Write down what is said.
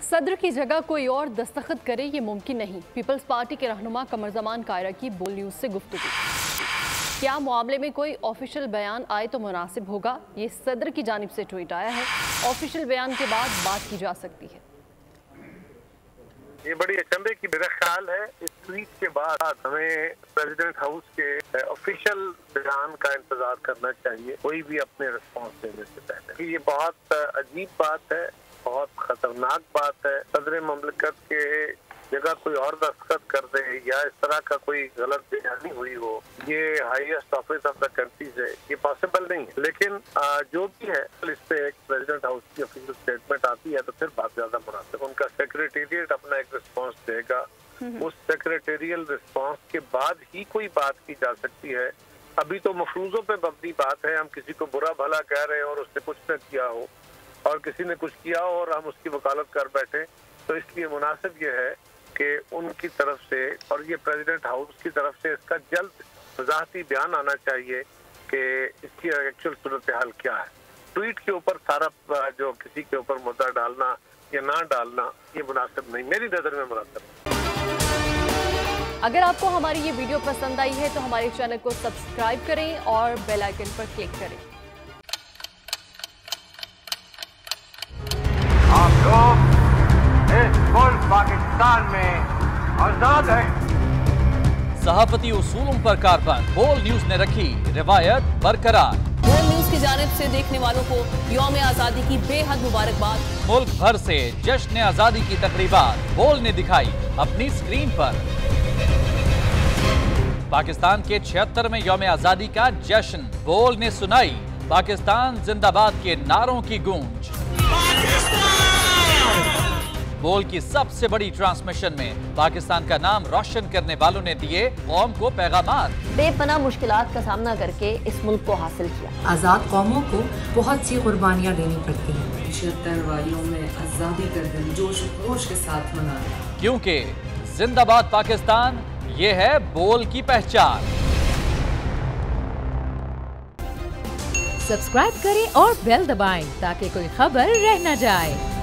सदर की जगह कोई और दस्तखत करे ये मुमकिन नहीं। पीपल्स पार्टी के रहनुमा कमरजमान कायरा की बोल न्यूज़ से गुफ्तगू। क्या मामले में कोई ऑफिशियल बयान आए तो मुनासिब होगा? ये सदर की जानिब से ट्वीट आया है। ऑफिशियल बयान के बाद बात की जा सकती है। ये बड़ी अचंभे की मेरा ख्याल है। इस ट्वीट के बाद हमें प्रेसिडेंट हाउस के ऑफिशियल बयान का इंतजार करना चाहिए, कोई भी अपने रिस्पॉन्स देने से पहले। ये बहुत अजीब बात है, बहुत खतरनाक बात है। सदर ममलकत के जगह कोई और दस्तखत कर दे या इस तरह का कोई गलत बयानी हुई हो, ये highest office of the country है, ये पॉसिबल नहीं है। लेकिन जो भी है, इस पे एक प्रेसिडेंट हाउस की ऑफिशियल स्टेटमेंट आती है तो फिर बात ज्यादा मुनासिब। उनका सेक्रेटेरिएट अपना एक रिस्पॉन्स देगा, उस सेक्रेटेरियल रिस्पॉन्स के बाद ही कोई बात की जा सकती है। अभी तो मफरूजों पे मबनी बात है, हम किसी को बुरा भला कह रहे हैं और उसने कुछ न किया हो और किसी ने कुछ किया हो और हम उसकी वकालत कर बैठे। तो इसलिए मुनासिब ये है कि उनकी तरफ से और ये प्रेसिडेंट हाउस की तरफ से इसका जल्द वजाहती बयान आना चाहिए कि इसकी एक्चुअल सूरत हाल क्या है। ट्वीट के ऊपर सारा जो किसी के ऊपर मुद्दा डालना या ना डालना ये मुनासिब नहीं, मेरी नज़र में मुनासिब नहीं। अगर आपको हमारी ये वीडियो पसंद आई है तो हमारे चैनल को सब्सक्राइब करें और बेल आइकन पर क्लिक करें। आप लोग इस मुल्क पाकिस्तान में आजाद हैं। सहाफती उसूलों पर कारबंद बोल न्यूज ने रखी रिवायत बरकरार। बोल न्यूज की जानिब से देखने वालों को यौम आजादी की बेहद मुबारकबाद। मुल्क भर से जश्न आजादी की तकरीबात बोल ने दिखाई अपनी स्क्रीन पर। पाकिस्तान के 76वें यौम आजादी का जश्न बोल ने सुनाई पाकिस्तान जिंदाबाद के नारों की गूंज। बोल की सबसे बड़ी ट्रांसमिशन में पाकिस्तान का नाम रोशन करने वालों ने दिए कौम को पैगामात। बेपनाह मुश्किलात का सामना करके इस मुल्क को हासिल किया। आज़ाद कौमों को बहुत सी कुर्बानियाँ देनी पड़ती हैं। 76 वालियों में आज़ादी का दिन जोश खरोश के साथ मना, क्योंकि जिंदाबाद पाकिस्तान ये है बोल की पहचान। सब्सक्राइब करें और बेल दबाएं ताकि कोई खबर रह न जाए।